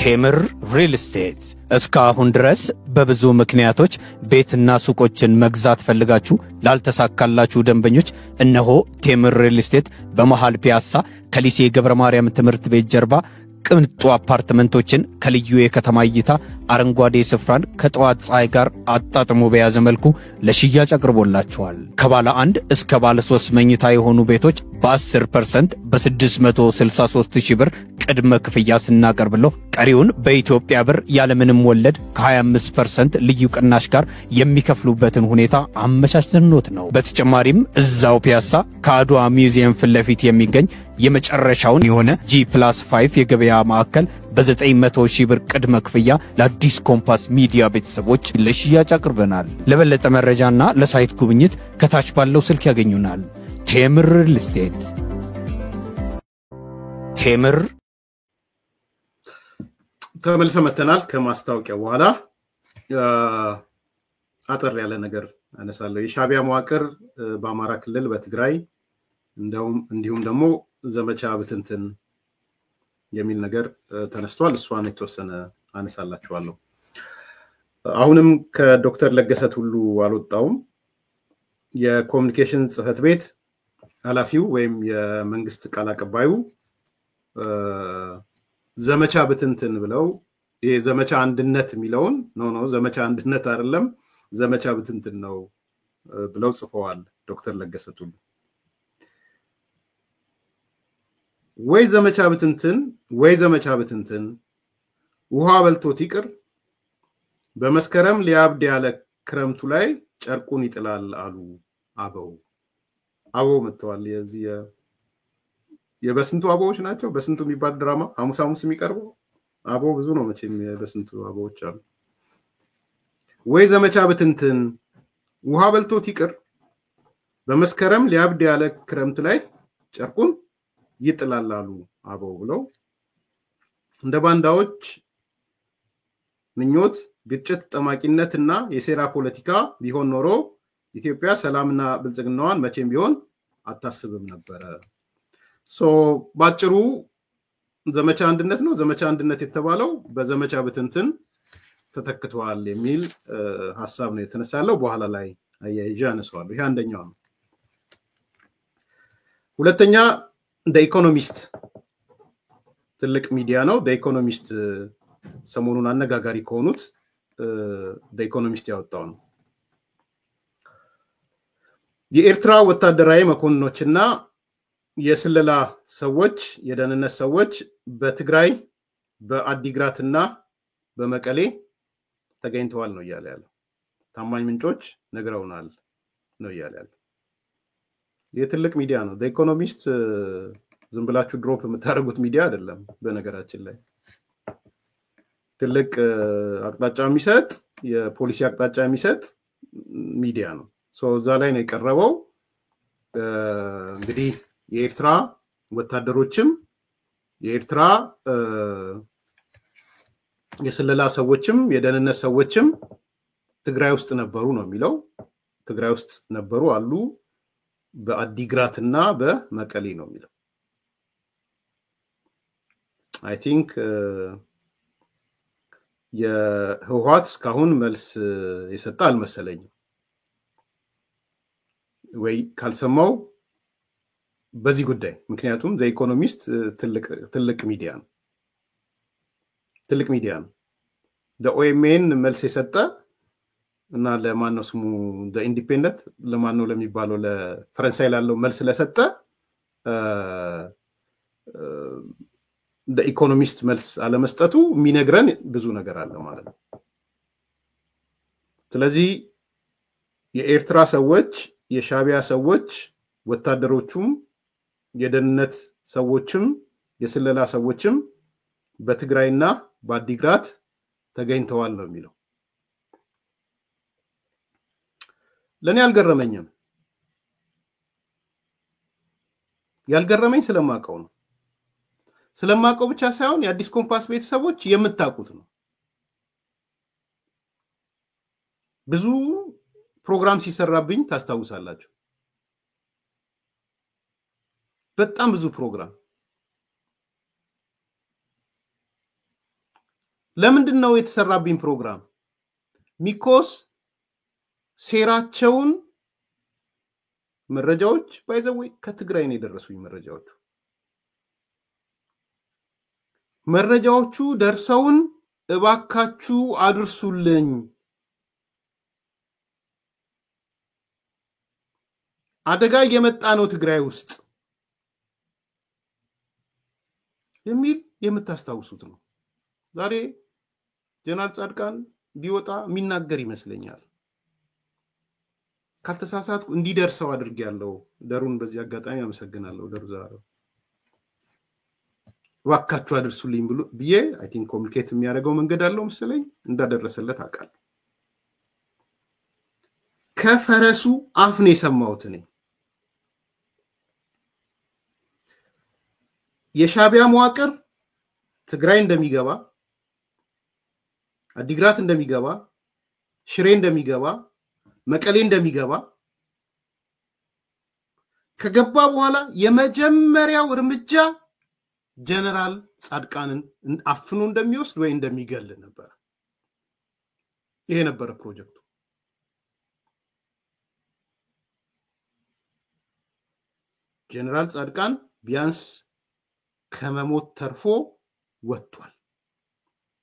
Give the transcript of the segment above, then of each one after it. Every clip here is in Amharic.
ቴምር ሪል ስቴት እስካሁን ድረስ በብዙ ምክንያቶች ቤትና ሱቆችን መግዛት ፈልጋችሁ ላልተሳካላችሁ ደንበኞች እነሆ ቴምር ሪል ስቴት በመሃል ፒያሳ ከሊሴ ገብረ ማርያም ትምህርት ቤት ጀርባ ቅንጡ አፓርትመንቶችን ከልዩ የከተማ እይታ አረንጓዴ ስፍራን ከጠዋት ፀሐይ ጋር አጣጥሞ በያዘ መልኩ ለሽያጭ አቅርቦላችኋል። ከባለ 1 እስከ ባለ 3 መኝታ የሆኑ ቤቶች በ10% በ663,000 ብር ቅድመ ክፍያ ስናቀርብሎ ቀሪውን በኢትዮጵያ ብር ያለምንም ወለድ ከ25% ልዩ ቅናሽ ጋር የሚከፍሉበትን ሁኔታ አመቻችተንሎት ነው። በተጨማሪም እዛው ፒያሳ ከአድዋ ሚውዚየም ፊት ለፊት የሚገኝ የመጨረሻውን የሆነ G+5 የገበያ ማዕከል በ900,000 ብር ቅድመ ክፍያ ለአዲስ ኮምፓስ ሚዲያ ቤተሰቦች ለሽያጭ አቅርበናል። ለበለጠ መረጃና ለሳይት ጉብኝት ከታች ባለው ስልክ ያገኙናል። ቴምር ሪል ስቴት። ቴምር ተመልሰን መተናል። ከማስታወቂያ በኋላ አጠር ያለ ነገር አነሳለሁ። የሻቢያ መዋቅር በአማራ ክልል በትግራይ እንዲሁም ደግሞ ዘመቻ ብትንትን የሚል ነገር ተነስቷል። እሷን የተወሰነ አነሳላችኋለሁ። አሁንም ከዶክተር ለገሰ ቱሉ አልወጣውም። የኮሙኒኬሽን ጽህፈት ቤት ኃላፊው ወይም የመንግስት ቃል አቀባዩ ዘመቻ ብትንትን ብለው ይሄ ዘመቻ አንድነት የሚለውን ነው ዘመቻ አንድነት አይደለም ዘመቻ ብትንትን ነው ብለው ጽፈዋል። ዶክተር ለገሰ ቱሉ ወይ ዘመቻ ብትንትን ውሃ በልቶት ይቅር በመስከረም ሊያብድ ያለ ክረምቱ ላይ ጨርቁን ይጥላል አሉ አበው መጥተዋል። የዚህ የበስንቱ አበዎች ናቸው። በስንቱ የሚባል ድራማ ሐሙስ የሚቀርበው አበው ብዙ ነው መቼም የበስንቱ አበዎች አሉ። ወይ ዘመቻ ብትንትን ውሃ በልቶት ይቅር በመስከረም ሊያብድ ያለ ክረምት ላይ ጨርቁን ይጥላል አሉ አበው ብለው እንደ ባንዳዎች ምኞት ግጭት ጠማቂነትና የሴራ ፖለቲካ ቢሆን ኖሮ ኢትዮጵያ ሰላምና ብልጽግናዋን መቼም ቢሆን አታስብም ነበር። ባጭሩ ዘመቻ አንድነት ነው። ዘመቻ አንድነት የተባለው በዘመቻ ብትንትን ተተክቷል የሚል ሐሳብ ነው የተነሳለው። በኋላ ላይ አያይዤ አነሳዋለሁ። ይሄ አንደኛው ነው። ሁለተኛ ኢኮኖሚስት ትልቅ ሚዲያ ነው። ኢኮኖሚስት ሰሞኑን አነጋጋሪ ከሆኑት ኢኮኖሚስት ያወጣው ነው። የኤርትራ ወታደራዊ መኮንኖችና የስለላ ሰዎች የደህንነት ሰዎች በትግራይ በአዲግራትና በመቀሌ ተገኝተዋል ነው እያለ ያለው። ታማኝ ምንጮች ነግረውናል ነው እያለ ያለው። የትልቅ ሚዲያ ነው። ኢኮኖሚስት ዝም ብላችሁ ድሮፕ የምታደርጉት ሚዲያ አይደለም። በነገራችን ላይ ትልቅ አቅጣጫ የሚሰጥ የፖሊሲ አቅጣጫ የሚሰጥ ሚዲያ ነው። እዛ ላይ ነው የቀረበው። እንግዲህ የኤርትራ ወታደሮችም የኤርትራ የስለላ ሰዎችም የደህንነት ሰዎችም ትግራይ ውስጥ ነበሩ ነው የሚለው። ትግራይ ውስጥ ነበሩ አሉ በአዲግራትና በመቀሌ ነው የሚለው። አይ ቲንክ የህወሓት እስካሁን መልስ የሰጠ አልመሰለኝም። ወይ ካልሰማው በዚህ ጉዳይ ምክንያቱም ኢኮኖሚስት ትልቅ ሚዲያ ነው። ትልቅ ሚዲያ ነው። OMN መልስ የሰጠ እና ለማን ነው ስሙ ኢንዲፔንደንት ለማን ነው ለሚባለው ለፈረንሳይ ላለው መልስ ለሰጠ ኢኮኖሚስት መልስ አለመስጠቱ የሚነግረን ብዙ ነገር አለ ማለት ነው። ስለዚህ የኤርትራ ሰዎች የሻቢያ ሰዎች ወታደሮቹም የደህንነት ሰዎችም የስለላ ሰዎችም በትግራይና በአዲግራት ተገኝተዋል ነው የሚለው። ለኔ አልገረመኝም። ያልገረመኝ ስለማቀው ነው። ስለማቀው ብቻ ሳይሆን የአዲስ ኮምፓስ ቤተሰቦች የምታውቁት ነው። ብዙ ፕሮግራም ሲሰራብኝ ታስታውሳላችሁ። በጣም ብዙ ፕሮግራም ለምንድነው የተሰራብኝ ፕሮግራም ሚኮስ ሴራቸውን መረጃዎች ባይዘው ከትግራይ ነው የደረሱኝ መረጃዎቹ ደርሰውን እባካችሁ አድርሱልኝ አደጋ እየመጣ ነው ትግራይ ውስጥ የሚል የምታስታውሱት ነው ዛሬ ጀነራል ጻድቃን ቢወጣ የሚናገር ይመስለኛል ካልተሳሳትኩ እንዲደርሰው አድርጌያለሁ ደሩን በዚህ አጋጣሚ አመሰግናለሁ ደሩ ዛሬ ዋካቹ አድርሱልኝ ብሎ ብዬ አይ ቲንክ ኮሙኒኬት የሚያደርገው መንገድ አለው መሰለኝ እንዳደረሰለት አቃል ከፈረሱ አፍ ነው የሰማሁት እኔ የሻቢያ መዋቅር ትግራይ እንደሚገባ አዲግራት እንደሚገባ ሽሬ እንደሚገባ መቀሌ እንደሚገባ ከገባ በኋላ የመጀመሪያው እርምጃ ጀነራል ጻድቃንን አፍኖ እንደሚወስድ ወይ እንደሚገል ነበር ይሄ ነበር ፕሮጀክቱ ጀነራል ጻድቃን ቢያንስ ከመሞት ተርፎ ወጥቷል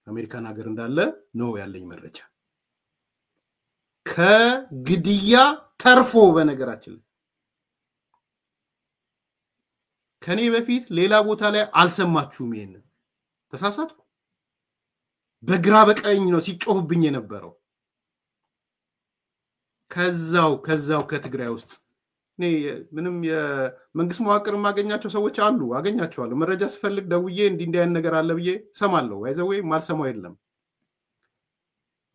አሜሪካን ሀገር እንዳለ ነው ያለኝ መረጃ ከግድያ ተርፎ በነገራችን ከኔ በፊት ሌላ ቦታ ላይ አልሰማችሁም ይሄን ተሳሳትኩ በግራ በቀኝ ነው ሲጮህብኝ የነበረው ከዛው ከትግራይ ውስጥ እኔ ምንም የመንግስት መዋቅር ማገኛቸው ሰዎች አሉ አገኛቸዋለሁ መረጃ ስፈልግ ደውዬ እንዲያን ነገር አለ ብዬ ሰማለሁ አይዘው ማልሰማው የለም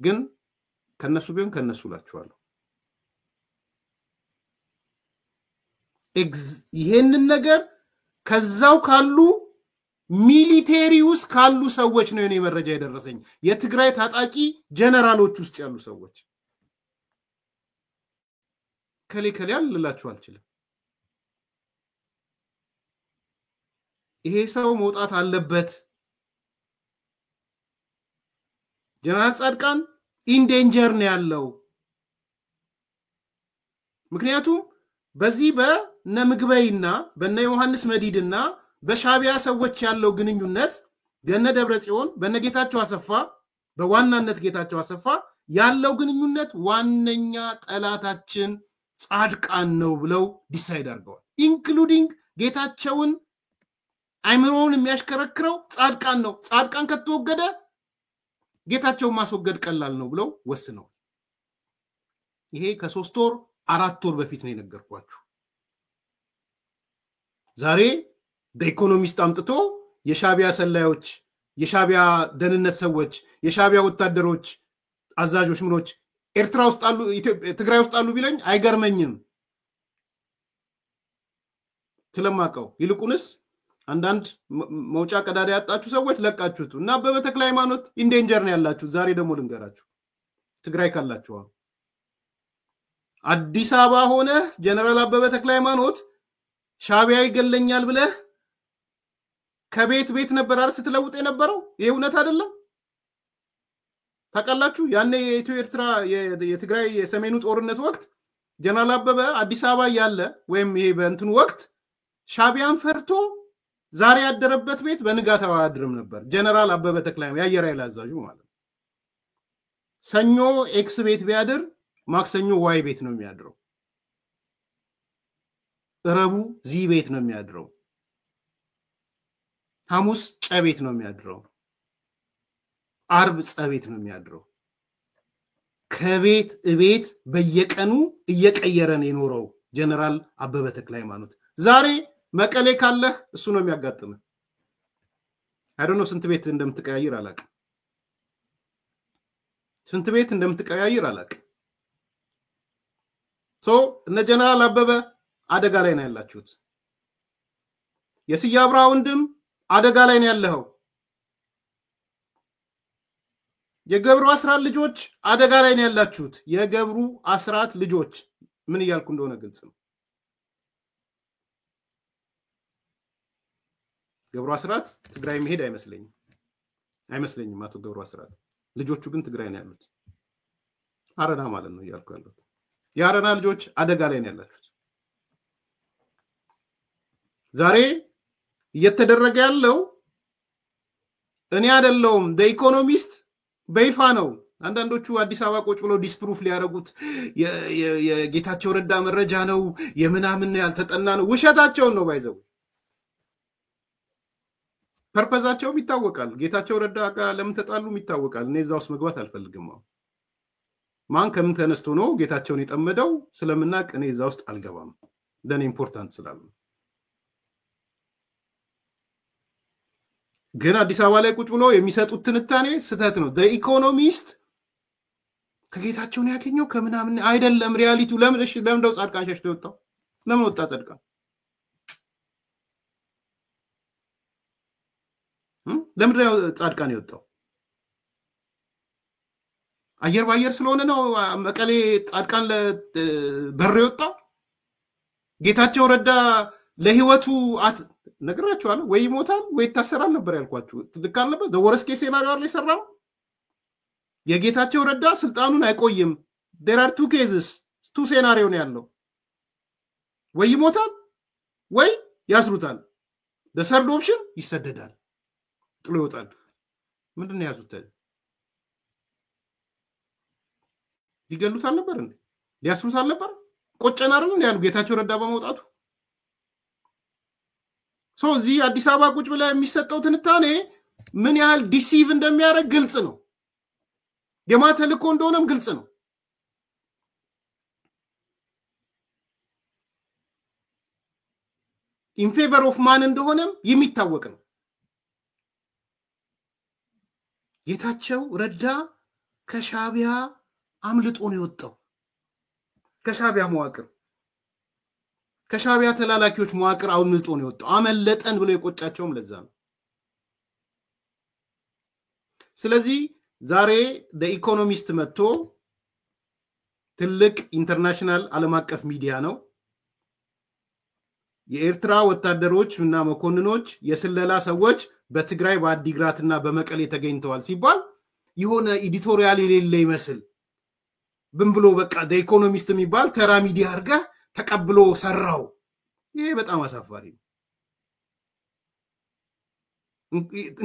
ግን ከነሱ ቢሆን ከነሱ ላችኋለሁ ይሄንን ነገር ከዛው ካሉ ሚሊቴሪ ውስጥ ካሉ ሰዎች ነው የኔ መረጃ የደረሰኝ የትግራይ ታጣቂ ጀነራሎች ውስጥ ያሉ ሰዎች ከሌ አልላችሁ አልችልም ይሄ ሰው መውጣት አለበት ጀነራል ጻድቃን ኢን ዴንጀር ነው ያለው ምክንያቱም በዚህ በነምግበይና በነ ዮሐንስ መዲድና በሻቢያ ሰዎች ያለው ግንኙነት በነ ደብረጽዮን በነጌታቸው አሰፋ በዋናነት ጌታቸው አሰፋ ያለው ግንኙነት ዋነኛ ጠላታችን ጻድቃን ነው ብለው ዲሳይድ አድርገዋል ኢንክሉዲንግ ጌታቸውን አይምሮውን የሚያሽከረክረው ጻድቃን ነው ጻድቃን ከተወገደ ጌታቸውን ማስወገድ ቀላል ነው ብለው ወስነው ይሄ ከ3 ወር 4 ወር በፊት ነው የነገርኳችሁ ዛሬ በኢኮኖሚስት አምጥቶ የሻቢያ ሰላዮች የሻቢያ ደህንነት ሰዎች የሻቢያ ወታደሮች አዛዦች ምኖች ኤርትራ ውስጥ አሉ ትግራይ ውስጥ አሉ ቢለኝ አይገርመኝም ስለማቀው ይልቁንስ አንዳንድ መውጫ ቀዳዳ ያጣችሁ ሰዎች ለቃችሁት እና በበተክለ ሃይማኖት ኢንዴንጀር ነው ያላችሁ ዛሬ ደግሞ ልንገራችሁ ትግራይ ካላችሁ አዲስ አበባ ሆነ ጀነራል አበበ ተክለ ሃይማኖት ሻቢያ ይገለኛል ብለ ከቤት ነበር አርስ ትለውጥ የነበረው ይሄ እውነት አይደለም ታቃላችሁ ያኔ የኢትዮ ኤርትራ የትግራይ የሰሜኑ ጦርነት ወቅት ጀነራል አበበ አዲስ አበባ ያለ ወይም ይሄ በእንትን ወቅት ሻቢያን ፈርቶ ዛሬ ያደረበት ቤት በንጋታው አድርም ነበር ጀነራል አበበ ተክለ ሃይማኖት ያየር ኃይል አዛዡ ማለት ሰኞ ኤክስ ቤት ቢያድር ማክሰኞ ዋይ ቤት ነው የሚያድረው ረቡ ዚ ቤት ነው የሚያድረው ሐሙስ ጨ ቤት ነው የሚያድረው አርብ ጸ ቤት ነው የሚያድረው ከቤት እቤት በየቀኑ እየቀየረ ነው የኖረው ጀነራል አበበ ተክለ ሃይማኖት ዛሬ መቀሌ ካለ እሱ ነው የሚያጋጥመው አይ ዶንት ኖ ስንት ቤት እንደምትቀያይር አላውቅም ስንት ቤት እንደምትቀያይር አላውቅም ሶ እነ ጀነራል አበበ አደጋ ላይ ነው ያላችሁት የስያ አብርሃ ወንድም አደጋ ላይ ነው ያለው የገብሩ አስራት ልጆች አደጋ ላይ ነው ያላችሁት የገብሩ አስራት ልጆች ምን ይያልኩ እንደሆነ ግልጽ ነው ገብሩ አስራት ትግራይ መሄድ አይመስለኝም አይመስለኝም አቶ ገብሩ አስራት። ልጆቹ ግን ትግራይ ነው ያሉት። አረና ማለት ነው እያልኩ ያለሁት። የአረና ልጆች አደጋ ላይ ነው ያላችሁት። ዛሬ እየተደረገ ያለው እኔ አይደለሁም ኢኮኖሚስት በይፋ ነው። አንዳንዶቹ አዲስ አበባ ቁጭ ብለው ዲስፕሩፍ ሊያደርጉት የጌታቸው ረዳ መረጃ ነው የምናምን ያልተጠና ነው። ውሸታቸውን ነው ባይዘው። ፐርፐዛቸውም ይታወቃል። ጌታቸው ረዳ ጋር ለምን ተጣሉም ይታወቃል። እኔ እዛ ውስጥ መግባት አልፈልግም። ማን ከምን ተነስቶ ነው ጌታቸውን የጠመደው ስለምናቅ እኔ እዛ ውስጥ አልገባም። ለኔ ኢምፖርታንት ስላሉ ግን አዲስ አበባ ላይ ቁጭ ብሎ የሚሰጡት ትንታኔ ስህተት ነው። ኢኮኖሚስት ከጌታቸውን ያገኘው ከምናምን አይደለም። ሪያሊቲው ለምን ደው ጻድቃን ሸሽቶ ወጣው? ለምን ወጣ ጻድቃን? ለምን ደው ጻድቃን የወጣው? አየር ባየር ስለሆነ ነው መቀሌ ጻድቃን ለበር የወጣው? ጌታቸው ረዳ ለህይወቱ ነግራችኋለሁ። ወይ ይሞታል ወይ ይታሰራል ነበር ያልኳችሁ። ልክ አልነበር? ወረስኬ ሴናሪዮ ላይ ሰራው። የጌታቸው ረዳ ስልጣኑን አይቆይም። there are two cases two ሴናሪዮ ነው ያለው። ወይ ይሞታል ወይ ያስሩታል። the third option ይሰደዳል፣ ጥሎ ይወጣል። ምንድነው ያዙት? ይገሉታል ነበር እንዴ? ሊያስሩታል ነበር? ቆጨናል እንዴ ያሉ ጌታቸው ረዳ በመውጣቱ? እዚህ አዲስ አበባ ቁጭ ብለ የሚሰጠው ትንታኔ ምን ያህል ዲሲቭ እንደሚያደርግ ግልጽ ነው። የማተልኮ እንደሆነም ግልጽ ነው። ኢን ፌቨር ኦፍ ማን እንደሆነም የሚታወቅ ነው። ጌታቸው ረዳ ከሻቢያ አምልጦ ነው የወጣው። ከሻቢያ መዋቅር ከሻቢያ ተላላኪዎች መዋቅር አምልጦ ነው የወጣው። አመለጠን ብሎ የቆጫቸውም ለዛ ነው። ስለዚህ ዛሬ ኢኮኖሚስት መጥቶ ትልቅ ኢንተርናሽናል ዓለም አቀፍ ሚዲያ ነው። የኤርትራ ወታደሮች እና መኮንኖች የስለላ ሰዎች በትግራይ በአዲግራትና በመቀሌ ተገኝተዋል ሲባል የሆነ ኤዲቶሪያል የሌለ ይመስል ብሎ በቃ ኢኮኖሚስት የሚባል ተራ ሚዲያ አርጋ ተቀብሎ ሰራው። ይሄ በጣም አሳፋሪ ነው።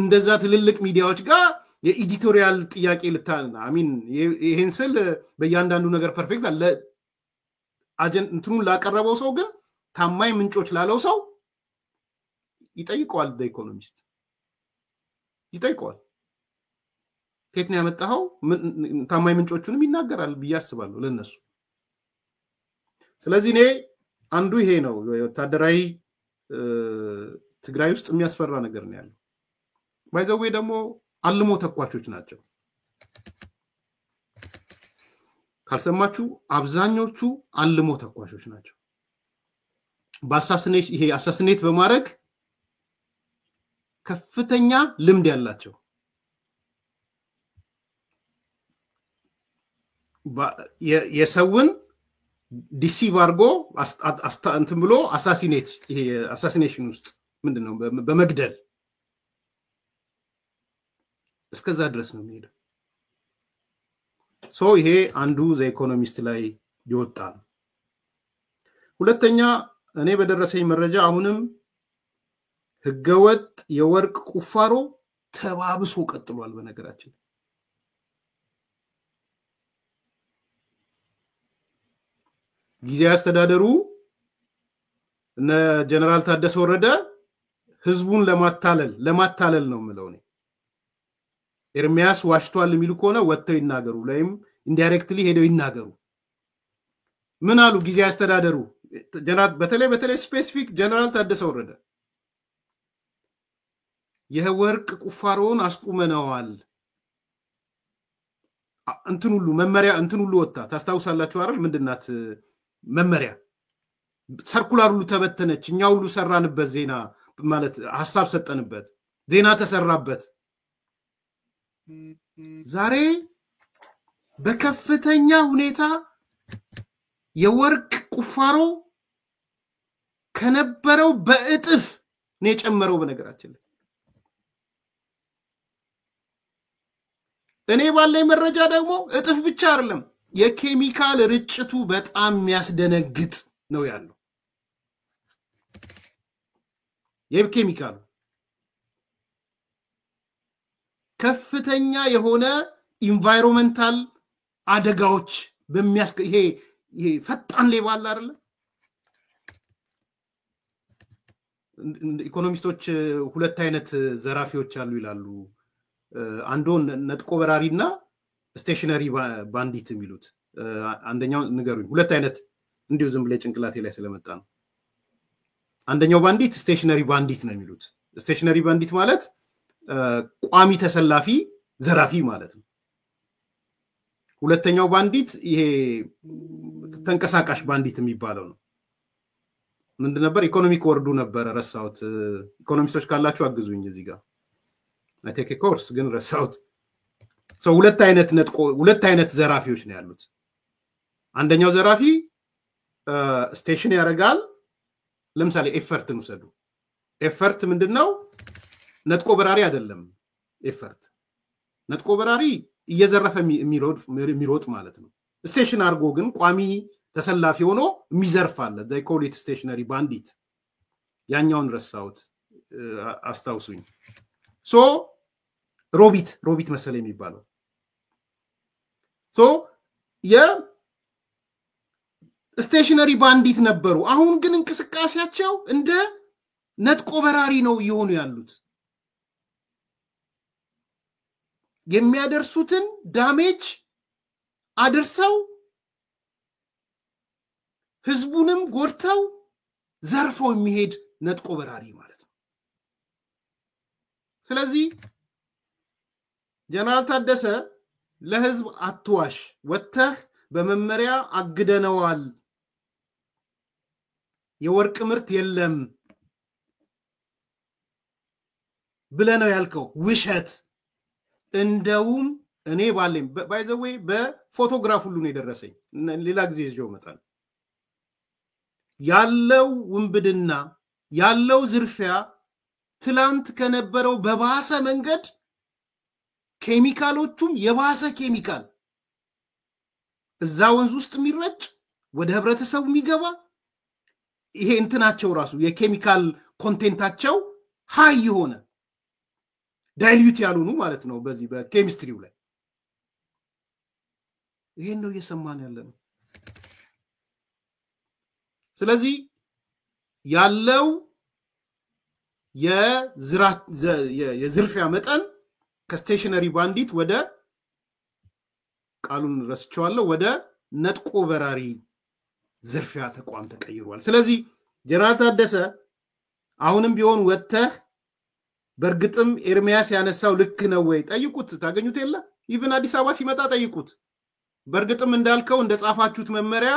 እንደዛ ትልልቅ ሚዲያዎች ጋር የኤዲቶሪያል ጥያቄ ልታና አሚን ይሄን ስል በእያንዳንዱ ነገር ፐርፌክት አለ አጀንት እንትኑን ላቀረበው ሰው ግን ታማኝ ምንጮች ላለው ሰው ይጠይቀዋል። ኢኮኖሚስት ይጠይቀዋል። ከየት ነው ያመጣው? ታማኝ ምንጮቹንም ይናገራል ብዬ አስባለሁ ለነሱ። ስለዚህ እኔ አንዱ ይሄ ነው ወታደራዊ ትግራይ ውስጥ የሚያስፈራ ነገር ነው ያለው። ባይዘው ደግሞ አልሞ ተኳቾች ናቸው። ካልሰማችሁ አብዛኞቹ አልሞ ተኳቾች ናቸው። በአሳሲኔት ይሄ አሳሲኔት በማድረግ ከፍተኛ ልምድ ያላቸው የሰውን ዲሲቭ አርጎ እንትን ብሎ አሳሲኔት ይሄ አሳሲኔሽን ውስጥ ምንድነው በመግደል እስከዛ ድረስ ነው የሚሄደው። ይሄ አንዱ ኢኮኖሚስት ላይ ይወጣል። ሁለተኛ እኔ በደረሰኝ መረጃ አሁንም ህገወጥ የወርቅ ቁፋሮ ተባብሶ ቀጥሏል። በነገራችን ጊዜያዊ አስተዳደሩ እነ ጀነራል ታደሰ ወረደ ህዝቡን ለማታለል ነው የምለው እኔ። ኤርሚያስ ዋሽቷል የሚሉ ከሆነ ወጥተው ይናገሩ፣ ላይም ኢንዳይሬክትሊ ሄደው ይናገሩ። ምን አሉ ጊዜያዊ አስተዳደሩ? በተለይ ስፔሲፊክ ጀነራል ታደሰ ወረደ የወርቅ ቁፋሮውን አስቁመነዋል። እንትን ሁሉ ወጣ። ታስታውሳላችሁ አይደል? ምንድናት መመሪያ ሰርኩላር ሁሉ ተበተነች። እኛ ሁሉ ሰራንበት ዜና ማለት ሐሳብ ሰጠንበት፣ ዜና ተሰራበት። ዛሬ በከፍተኛ ሁኔታ የወርቅ ቁፋሮ ከነበረው በእጥፍ ነው የጨመረው። በነገራችን ላይ እኔ ባለኝ መረጃ ደግሞ እጥፍ ብቻ አይደለም የኬሚካል ርጭቱ በጣም የሚያስደነግጥ ነው ያለው የኬሚካሉ ከፍተኛ የሆነ ኢንቫይሮንመንታል አደጋዎች ይሄ ፈጣን ሌባል አይደለ ኢኮኖሚስቶች ሁለት አይነት ዘራፊዎች አሉ ይላሉ አንዱ ነጥቆ በራሪና ስቴሽነሪ ባንዲት የሚሉት አንደኛው ንገሩኝ ሁለት አይነት እንዲሁ ዝም ብለ ጭንቅላቴ ላይ ስለመጣ ነው አንደኛው ባንዲት ስቴሽነሪ ባንዲት ነው የሚሉት ስቴሽነሪ ባንዲት ማለት ቋሚ ተሰላፊ ዘራፊ ማለት ነው ሁለተኛው ባንዲት ይሄ ተንቀሳቃሽ ባንዲት የሚባለው ነው ምንድን ነበር ኢኮኖሚክ ወርዱ ነበር ረሳውት ኢኮኖሚስቶች ካላችሁ አግዙኝ እዚህ ጋር I take a course ግን ረሳውት so ሁለት አይነት ዘራፊዎች ነው ያሉት አንደኛው ዘራፊ ስቴሽን ያረጋል ለምሳሌ ኤፈርት እንውሰዱ ኤፈርት ምንድነው ነጥቆ በራሪ አይደለም ኤፈርት ነጥቆ በራሪ እየዘረፈ የሚሮጥ ማለት ነው ስቴሽን አርጎ ግን ቋሚ ተሰላፊ ሆኖ የሚዘርፍ አለ they call it stationary bandit ያኛውን ረሳውት አስታውሱኝ so ሮቢት መሰለኝ የሚባለው so ስቴሽነሪ ባንዲት ነበሩ አሁን ግን እንቅስቃሴያቸው እንደ ነጥቆ በራሪ ነው ይሆኑ ያሉት የሚያደርሱትን ዳሜጅ አድርሰው ህዝቡንም ጎርተው ዘርፈው የሚሄድ ነጥቆ በራሪ ማለት ነው ስለዚህ ጀነራል ታደሰ ለህዝብ አትዋሽ ወተህ በመመሪያ አግደነዋል የወርቅ ምርት የለም ብለነው ያልከው ውሸት እንደውም እኔ ባለኝ by the way በፎቶግራፍ ሁሉ ነው የደረሰኝ ሌላ ጊዜ ይዤው መጣል ያለው ውንብድና ያለው ዝርፊያ ትላንት ከነበረው በባሰ መንገድ ኬሚካሎቹም የባሰ ኬሚካል እዛ ወንዝ ውስጥ የሚረጭ ወደ ህብረተሰቡ የሚገባ ይሄ እንትናቸው ራሱ የኬሚካል ኮንቴንታቸው ሃይ የሆነ ዳይሉት ያሉኑ ማለት ነው በዚህ በኬሚስትሪው ላይ ይሄን ነው እየሰማን ያለነው ስለዚህ ያለው የዝርፊያ መጠን ከስቴሽነሪ ባንዲት ወደ ቃሉን ረስቸዋለሁ ወደ ነጥቆ በራሪ ዝርፊያ ተቋም ተቀይሯል ስለዚህ ጀነራል ታደሰ አሁንም ቢሆን ወተህ በርግጥም ኤርሚያስ ያነሳው ልክ ነው ወይ ጠይቁት ታገኙት የለ ኢቭን አዲስ አበባ ሲመጣ ጠይቁት በርግጥም እንዳልከው እንደጻፋችሁት መመሪያ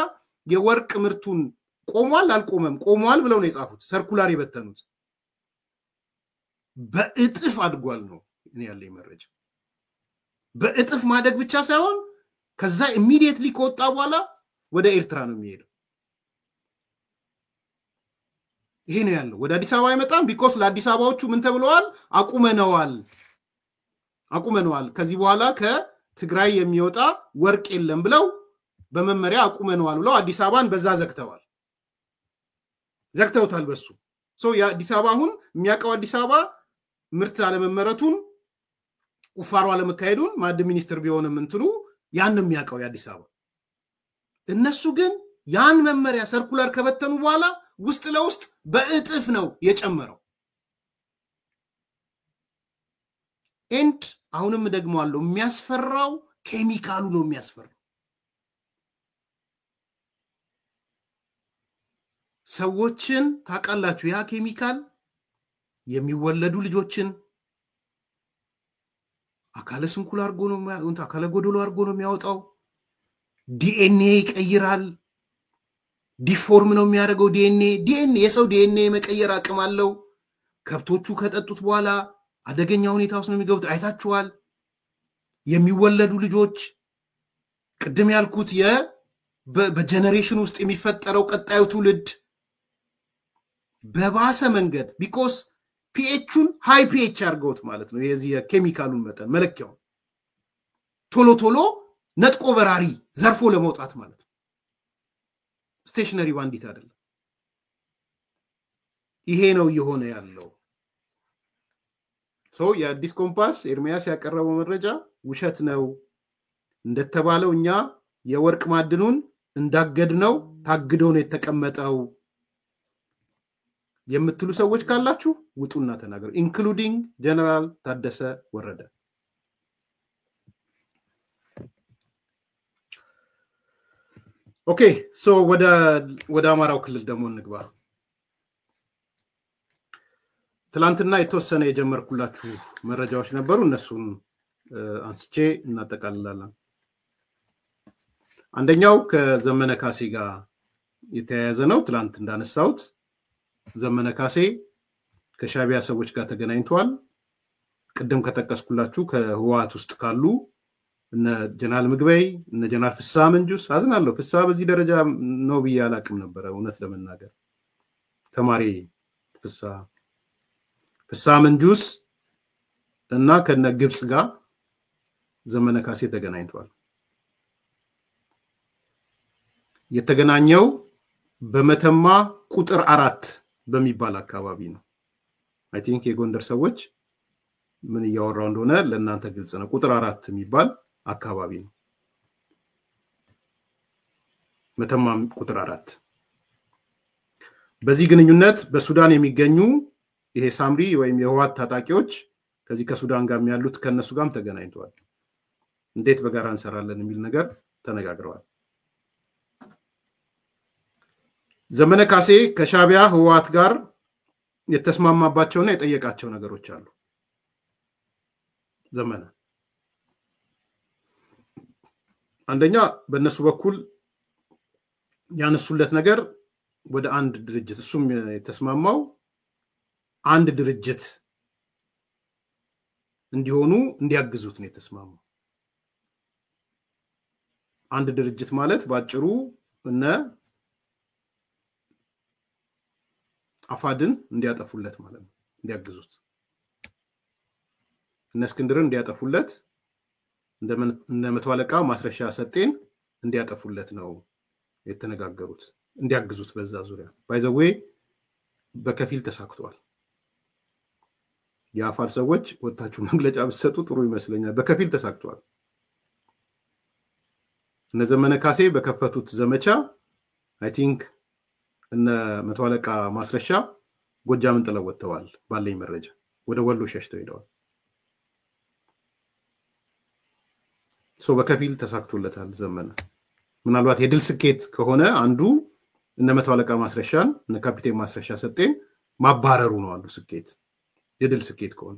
የወርቅ ምርቱን ቆሟል አልቆመም ቆሟል ብለው ነው የጻፉት ሰርኩላር የበተኑት በእጥፍ አድጓል ነው እኔ ያለኝ መረጃ በእጥፍ ማደግ ብቻ ሳይሆን ከዛ ኢሚዲየትሊ ከወጣ በኋላ ወደ ኤርትራ ነው የሚሄደው ይሄ ነው ያለው ወደ አዲስ አበባ አይመጣም ቢኮዝ ለአዲስ አበባዎቹ ምን ተብለዋል አቁመነዋል ከዚህ በኋላ ከትግራይ የሚወጣ ወርቅ የለም ብለው በመመሪያ አቁመነዋል ብለው አዲስ አበባን በዛ ዘግተውታል በሱ ሶ የአዲስ አበባ አሁን የሚያቀው አዲስ አበባ ምርት አለመመረቱን ቁፋሮ አለመካሄዱን ማዕድን ሚኒስትር ቢሆንም እንትኑ ያንንም የሚያቀው የአዲስ አበባ እነሱ ግን ያን መመሪያ ሰርኩላር ከበተኑ በኋላ ውስጥ ለውስጥ በእጥፍ ነው የጨመረው ኤንድ አሁንም ደግሞ አለው የሚያስፈራው ኬሚካሉ ነው የሚያስፈራው ሰዎችን ታቃላችሁ ያ ኬሚካል የሚወለዱ ልጆችን አካለ ስንኩል አርጎ ነው አካለ ጎዶሎ አርጎ ነው የሚያወጣው ዲኤንኤ ይቀይራል ዲፎርም ነው የሚያደርገው ዲኤንኤ የሰው ዲኤንኤ መቀየር አቅም አለው ከብቶቹ ከጠጡት በኋላ አደገኛ ሁኔታ ውስጥ ነው የሚገቡት አይታችኋል የሚወለዱ ልጆች ቅድም ያልኩት በጀነሬሽን ውስጥ የሚፈጠረው ቀጣዩ ትውልድ በባሰ መንገድ ቢኮዝ ፒኤቹን ሃይ ፒኤች አርገውት ማለት ነው የዚህ የኬሚካሉን መጠን መለኪያው ቶሎ ቶሎ ነጥቆ በራሪ ዘርፎ ለመውጣት ማለት ነው ስቴሽነሪ ባንዲት አይደለም ይሄ ነው የሆነ ያለው የአዲስ ኮምፓስ ኤርሚያስ ያቀረበው መረጃ ውሸት ነው እንደተባለው እኛ የወርቅ ማድኑን እንዳገድነው ታግዶ ነው የተቀመጠው የምትሉ ሰዎች ካላችሁ ውጡና ተናገሩ ኢንክሉዲንግ ጀነራል ታደሰ ወረደ ኦኬ ወደ አማራው ክልል ደግሞ እንግባ ትላንትና የተወሰነ የጀመርኩላችሁ መረጃዎች ነበሩ እነሱን አንስቼ እናጠቃልላለን አንደኛው ከዘመነ ካሴ ጋር የተያያዘ ነው ትላንት እንዳነሳውት ዘመነ ካሴ ከሻቢያ ሰዎች ጋር ተገናኝቷል ቀደም ከተከስኩላችሁ ከህዋት ውስጥ ካሉ እነ ጀነራል ምግበይ እነ ጀነራል ፍሳ መንጁስ አዝናለሁ ፍሳ በዚህ ደረጃ ነው ብያላቅም ነበር እውነት ለመናገር ተማሪ ፍሳ መንጁስ እና ከነ ግብጽ ጋር ዘመነ ካሴ ተገናኝቷል የተገናኘው በመተማ ቁጥር 4 በሚባል አካባቢ ነው አይ ቲንክ የጎንደር ሰዎች ምን ያወራው እንደሆነ ለእናንተ ግልጽ ነው ቁጥር 4 የሚባል አካባቢ ነው መተማ ቁጥር 4 በዚህ ግንኙነት በሱዳን የሚገኙ ይሄ ሳምሪ ወይም የህዋት ታጣቂዎች ከዚህ ከሱዳን ጋር የሚያሉት ከነሱ ጋርም ተገናኝተዋል እንዴት በጋራ እንሰራለን የሚል ነገር ተነጋግረዋል ዘመነ ካሴ ከሻቢያ ህዋት ጋር የተስማማባቸውና የጠየቃቸው ነገሮች አሉ ዘመነ አንደኛ በእነሱ በኩል ያነሱለት ነገር ወደ አንድ ድርጅት እሱም የተስማማው አንድ ድርጅት እንዲሆኑ እንዲያግዙት ነው የተስማማው አንድ ድርጅት ማለት ባጭሩ እነ አፋድን እንዲያጠፉለት ማለት ነው እንዲያግዙት እነ እስክንድርን እንዲያጠፉለት እንደ መቶ አለቃ ማስረሻ ሰጤን እንዲያጠፉለት ነው የተነጋገሩት እንዲያግዙት በዛ ዙሪያ ባይዘዌ በከፊል ተሳክቷል የአፋር ሰዎች ወጣችሁ መግለጫ በሰጡ ጥሩ ይመስለኛል በከፊል ተሳክቷል እነ ዘመነ ካሴ በከፈቱት ዘመቻ አይ ቲንክ እነ መቶ አለቃ ማስረሻ ጎጃምን ጥለው ወጥተዋል ባለኝ መረጃ ወደ ወሎ ሸሽተው ሄደዋል በከፊል ተሳክቶለታል ዘመነ ምናልባት የድል ስኬት ከሆነ አንዱ እነ መቶ አለቃ ማስረሻን እነ ካፒቴን ማስረሻ ሰጤን ማባረሩ ነው አንዱ ስኬት የድል ስኬት ከሆነ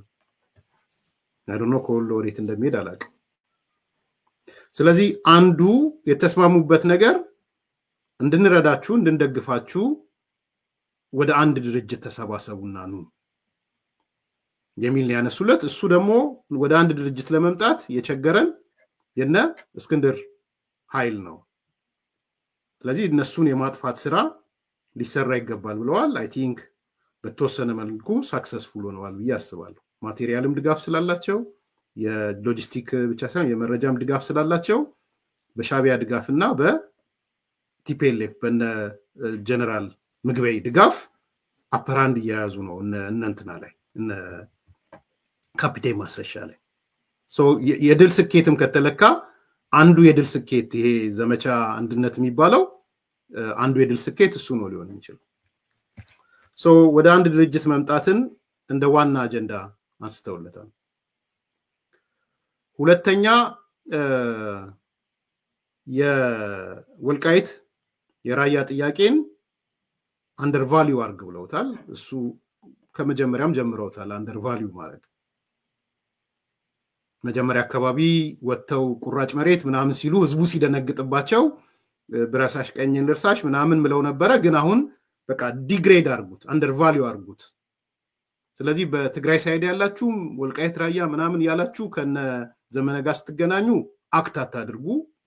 I don't know ኮሎ ወሬት እንደሚሄድ አላውቅም ስለዚህ አንዱ የተስማሙበት ነገር እንድንረዳችሁ እንድንደግፋችሁ ወደ አንድ ድርጅት ተሰባሰቡና ነው የሚል ያነሱለት እሱ ደግሞ ወደ አንድ ድርጅት ለመምጣት የቸገረን የነ እስክንድር ኃይል ነው ስለዚህ እነሱን የማጥፋት ስራ ሊሰራ ይገባል ብለዋል አይ ቲንክ በተወሰነ መልኩ ሰክሰስፉል ሆነዋል ያስባሉ ማቴሪያልም ድጋፍ ስላላቸው የሎጂስቲክ ብቻ ሳይሆን የመረጃም ድጋፍ ስላላቸው በሻቢያ ድጋፍና በቲፒኤልኤፍ በነ ጀነራል ምግበይ ድጋፍ አፐራንድ ያያዙ ነው እነንተና ላይ እነ ካፒቴን ማስረሻ ላይ የድል ስኬትም ከተለካ አንዱ የድል ስኬት ይሄ ዘመቻ አንድነት የሚባለው አንዱ የድል ስኬት እሱ ነው ሊሆን ይችላል ወደ አንድ ድርጅት መምጣትን እንደ ዋና አጀንዳ አንስተውለታል ሁለተኛ የወልቃይት የራያ ጥያቄን አንደርቫልዩ አርግ ብለውታል እሱ ከመጀመሪያም ጀምረውታል አንደርቫልዩ ማለት መጀመሪያ አካባቢ ወጥተው ቁራጭ መሬት ምናምን ሲሉ ህዝቡ ሲደነግጥባቸው ብራሳሽ ቀኝን ልርሳሽ ምናምን ምለው ነበር ግን አሁን በቃ ዲግሬድ አርጉት አንደርቫልዩ አርጉት ስለዚህ በትግራይ ሳይድ ያላችሁ ወልቃይት ራያ ምናምን ያላችሁ ከነ ዘመነ ጋር ስትገናኙ አክት አታድርጉ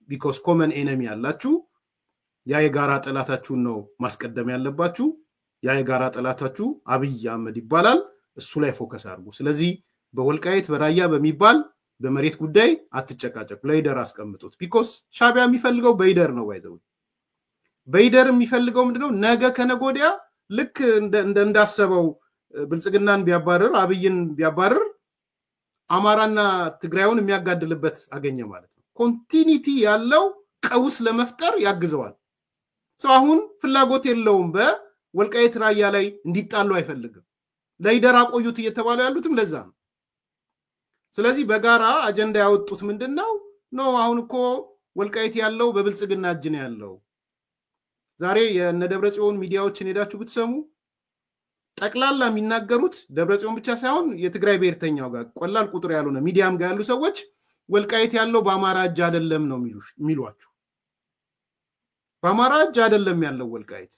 because common enemy ያላችሁ ያ የጋራ ጠላታችሁን ነው ማስቀደም ያለባችሁ ያ የጋራ ጠላታችሁ አብይ አህመድ ይባላል እሱ ላይ ፎከስ አድርጉ ስለዚህ በወልቃይት በራያ በሚባል በመሬት ጉዳይ አትጨቃጨቁ ለይደር አስቀምጡት ቢኮዝ ሻቢያ የሚፈልገው በይደር ነው ባይዘው በይደር የሚፈልገው ምንድነው ነገ ከነጎዲያ ልክ እንዳሰበው ብልጽግናን ቢያባረር አብይን ቢያባረር አማራና ትግራይውን የሚያጋድልበት አገኘ ማለት ነው ኮንቲኒቲ ያለው ቀውስ ለመፍጠር ያግዘዋል ሰው አሁን ፍላጎት የለውም በወልቃይት ራያ ላይ እንዲጣሉ አይፈልግም ለይደር አቆዩት እየተባሉ ያሉትም ለዛ ነው ስለዚህ በጋራ አጀንዳ ያወጡት ምንድነው ነው አሁን እኮ ወልቃይት ያለው በብልጽግና እጅ ነው ያለው ዛሬ የነደብረጽዮን ሚዲያዎችን ሄዳችሁ ብትሰሙ ጠቅላላ የሚናገሩት ደብረጽዮን ብቻ ሳይሆን የትግራይ ብሔርተኛው ጋር ቆላል ቁጥር ያሉና ሚዲያም ጋር ያሉ ሰዎች ወልቃይት ያለው በአማራ እጅ አይደለም ነው የሚሏችሁ በአማራ እጅ አይደለም ያለው ወልቃይት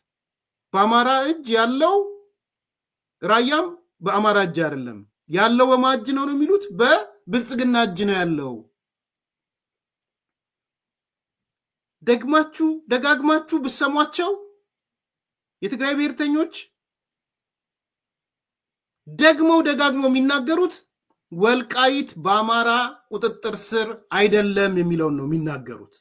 በአማራ እጅ ያለው ራያም በአማራ እጅ አይደለም ያለው በማጅ ነው የሚሉት በብልጽግና እጅ ነው ያለው ደጋግማችሁ ብሰሟቸው የትግራይ ብሔርተኞች ደጋግመው የሚናገሩት ወልቃይት በአማራ ቁጥጥር ስር አይደለም የሚለው ነው የሚናገሩት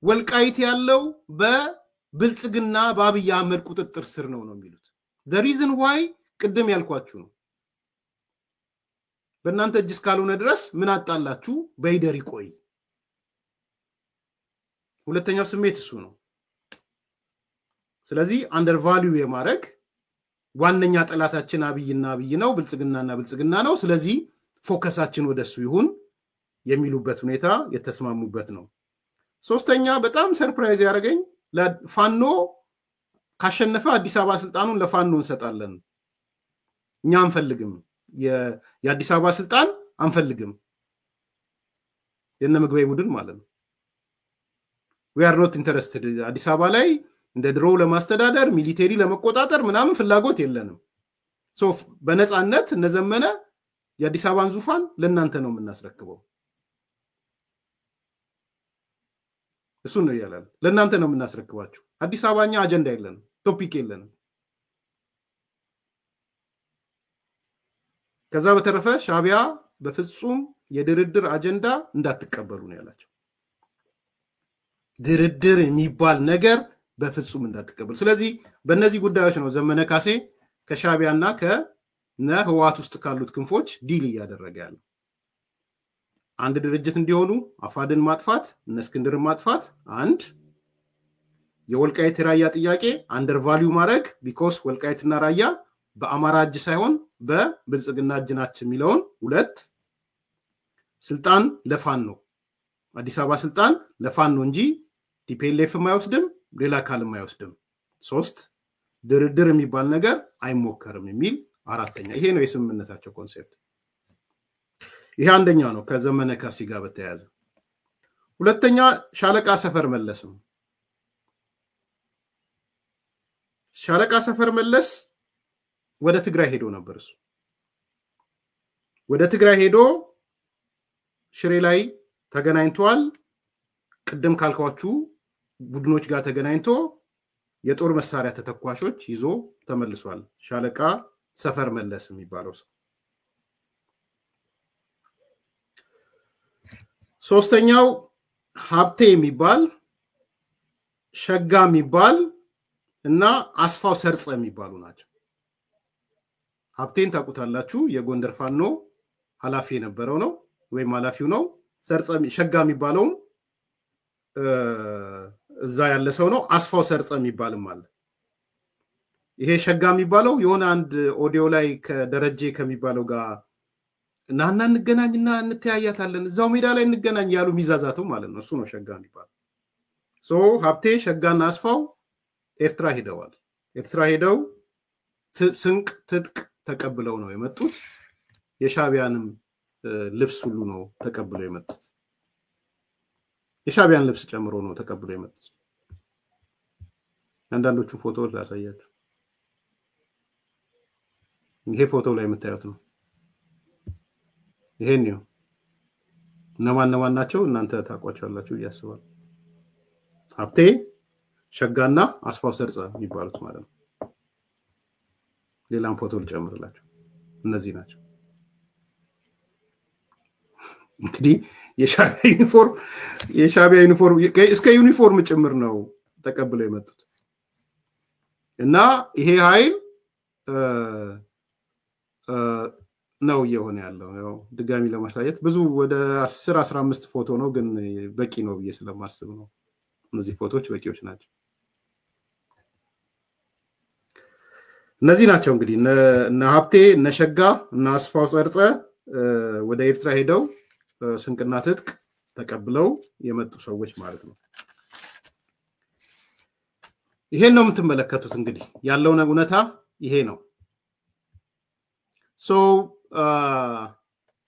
ወልቃይት ያለው በብልጽግና በአብይ አህመድ ቁጥጥር ስር ነው የሚሉት the reason why ቅድም ያልኳችሁ ነው በእናንተ እጅ እስካልሆነ ድረስ ምን አጣላችሁ በይደር ይቆይ ሁለተኛው ስሜት እሱ ነው ስለዚህ አንደር ቫልዩ የማረግ ዋነኛ ጠላታችን አብይ ነው ብልጽግና ነው ስለዚህ ፎከሳችን ወደሱ ይሁን የሚሉበት ሁኔታ የተስማሙበት ነው ሶስተኛ በጣም ሰርፕራይዝ ያደረገኝ ለፋኖ ካሸነፈ አዲስ አበባ ስልጣኑን ለፋኖ እንሰጣለን እኛ አንፈልግም የአዲስ አበባ ስልጣን አንፈልግም የነ ምግበይ ቡድን ማለት ነው we are not interested አዲስ አበባ ላይ እንደ ድሮ ለማስተዳደር ሚሊቴሪ ለመቆጣጠር ምናምን ፍላጎት የለንም ሶ በነጻነት እነዘመነ የአዲስ አበባን ዙፋን ለእናንተ ነው የምናስረክበው እሱ ነው ያላል ለእናንተ ነው የምናስረክባችሁ አዲስ አበባኛ አጀንዳ የለንም ቶፒክ የለንም ከዛ በተረፈ ሻቢያ በፍጹም የድርድር አጀንዳ እንዳትቀበሉ ነው ያላቸው ድርድር የሚባል ነገር በፍጹም እንዳትቀበሉ ስለዚህ በእነዚህ ጉዳዮች ነው ዘመነ ካሴ ከሻቢያና ከነህዋት ውስጥ ካሉት ክንፎች ዲል ያደረገ ያለው አንድ ድርጅት እንዲሆኑ አፋድን ማጥፋት እነስክንድርን ማጥፋት አንድ የወልቃይት ራያ ጥያቄ አንደር ቫልዩ ማድረግ ቢኮዝ ወልቃይትና ራያ በአማራ እጅ ሳይሆን በብልጽግና እጅ ናቸው የሚለውን ሁለት ስልጣን ለፋኖ አዲስ አበባ ስልጣን ለፋኖ እንጂ ቲፒኤልኤፍ ማይወስድም ሌላ ካልም አይወስድም ሶስት ድርድር የሚባል ነገር አይሞከርም የሚል አራተኛ ይሄ ነው የስምምነታቸው ኮንሴፕት ይሄ አንደኛው ነው ከዘመነ ካሴ ጋር በተያያዘ ሁለተኛ ሻለቃ ሰፈር መለስም ሻለቃ ሰፈር መለስ ወደ ትግራይ ሄዶ ነበር እሱ ወደ ትግራይ ሄዶ ሽሬ ላይ ተገናኝቷል ቅድም ካልኳችሁ ቡድኖች ጋር ተገናኝቶ የጦር መሳሪያ ተተኳሾች ይዞ ተመልሷል ሻለቃ ሰፈር መለስ የሚባለው ሰው ሶስተኛው ሀብቴ የሚባል ሸጋ የሚባል እና አስፋው ሰርጸ የሚባሉ ናቸው ሀብቴን ታውቁታላችሁ የጎንደር ፋኖ ኃላፊ የነበረው ነው ወይም ኃላፊው ነው ሰርጸ ሸጋ የሚባለው እዛ ያለ ሰው ነው አስፋው ሰርጸ የሚባልም አለ ይሄ ሸጋ የሚባለው የሆነ አንድ ኦዲዮ ላይ ከደረጀ ከሚባለው ጋር ናና እንገናኝና እንተያያታለን እዛው ሜዳ ላይ እንገናኝ ያሉ ሚዛዛቱ ማለት ነው እሱ ነው ሸጋ የሚባለው ሶ ሀብቴ ሸጋና አስፋው ኤርትራ ሄደዋል ኤርትራ ሄደው ስንቅ ትጥቅ ተቀብለው ነው የመጡት የሻቢያንም ልብስ ሁሉ ነው ተቀብለው የመጡት የሻቢያን ልብስ ጨምሮ ነው ተቀብለው የመጡት አንዳንዶቹ ፎቶዎች ላሳያችሁ ይሄ ፎቶ ላይ የምታዩት ነው ይሄን ነው ነማን ናቸው እናንተ ታቋቻላችሁ ያስባል ሀብቴ ሸጋና አስፋው ሰርጸ የሚባሉት ማለት ነው ሌላም ፎቶ ልጨምርላችሁ እነዚህ ናቸው እንግዲህ የሻቢያ ዩኒፎርም እስከ ዩኒፎርም ጭምር ነው ተቀብለው የመጡት እና ይሄ ኃይል ነው እየሆነ ያለው ያው ድጋሚ ለማሳየት ብዙ ወደ 10 15 ፎቶ ነው ግን በቂ ነው ብዬ ስለማስብ ነው እነዚህ ፎቶዎች በቂዎች ናቸው እነዚህ ናቸው እንግዲህ እነ ሀብቴ እነ ሸጋ እና አስፋው ጸርጸ ወደ ኤርትራ ሄደው ስንቅና ትጥቅ ተቀብለው የመጡ ሰዎች ማለት ነው ይሄን ነው የምትመለከቱት እንግዲህ ያለው እውነታ ይሄ ነው ሶ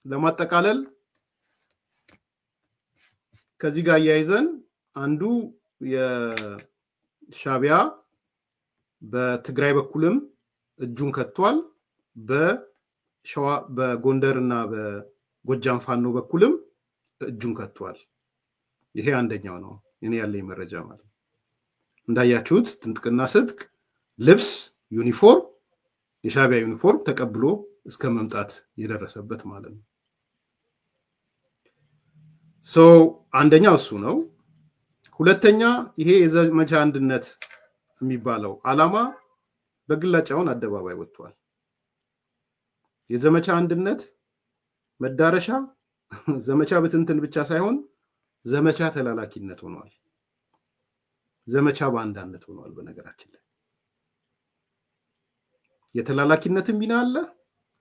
ለማጠቃለል ከዚህ ጋር ያይዘን አንዱ የሻቢያ በትግራይ በኩልም እጁን ከቷል በሸዋ በጎንደርና በጎጃም ፋኖ በኩልም እጁን ከቷል ይሄ አንደኛው ነው እኔ ያለኝ መረጃ ማለት እንዳያችሁት ትጥቅና ስጥቅ ልብስ ዩኒፎርም የሻቢያ ዩኒፎርም ተቀብሎ እስከ መምጣት የደረሰበት ማለት ነው ሶ አንደኛው እሱ ነው ሁለተኛ ይሄ የዘመቻ አንድነት የሚባለው አላማ በግላጫውን አደባባይ ወጥቷል የዘመቻ አንድነት መዳረሻ ዘመቻ በትንትን ብቻ ሳይሆን ዘመቻ ተላላኪነት ሆኗል ዘመቻ ባንዳነት ሆኗል በነገራችን ላይ የተላላኪነትም ሚና አለ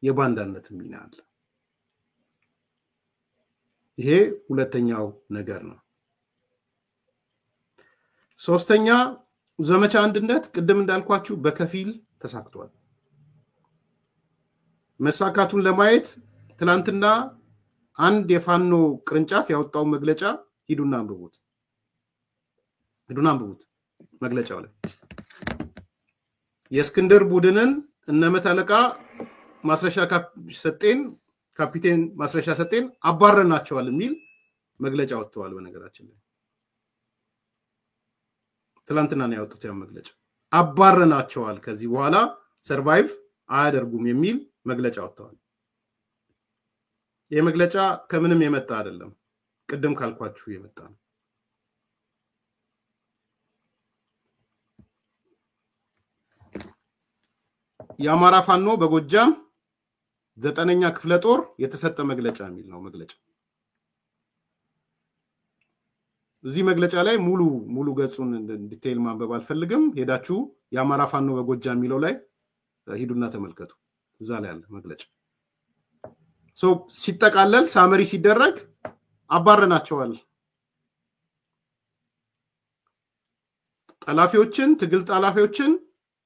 የባንዳነትም ሚና አለ ይሄ ሁለተኛው ነገር ነው ሶስተኛ ዘመቻ አንድነት ቅድም እንዳልኳችሁ በከፊል ተሳክቷል መሳካቱን ለማየት ትላንትና አንድ የፋኖ ቅርንጫፍ ያወጣው መግለጫ ሂዱና አንብቡት መግለጫው ላይ የእስክንድር ቡድንን እነመታለቃ ማስረሻ ሰጤን ካፒቴን ማስረሻ ሰጤን አባረናቸዋል የሚል መግለጫ ወጥቷል በነገራችን ላይ ትላንትና ነው ያወጡት ያ መግለጫ አባረናቸዋል ከዚህ በኋላ ሰርቫይቭ አያደርጉም የሚል መግለጫ ወጥቷል ይሄ መግለጫ ከምንም የመጣ አይደለም ቅድም ካልኳችሁ የመጣ ነው የአማራ ፋኖ በጎጃም 9ኛ ክፍለ ጦር የተሰጠ መግለጫ የሚል ነው መግለጫ እዚህ መግለጫ ላይ ሙሉ ገጹን ዲቴይል ማንበብ አልፈልግም ሄዳችሁ የአማራ ፋኖ በጎጃም የሚለው ላይ ሂዱና ተመልከቱ እዛ ላይ ያለ መግለጫ ሶ ሲጠቃለል ሳመሪ ሲደረግ አባረናቸዋል ጠላፊዎችን ትግል ጠላፊዎችን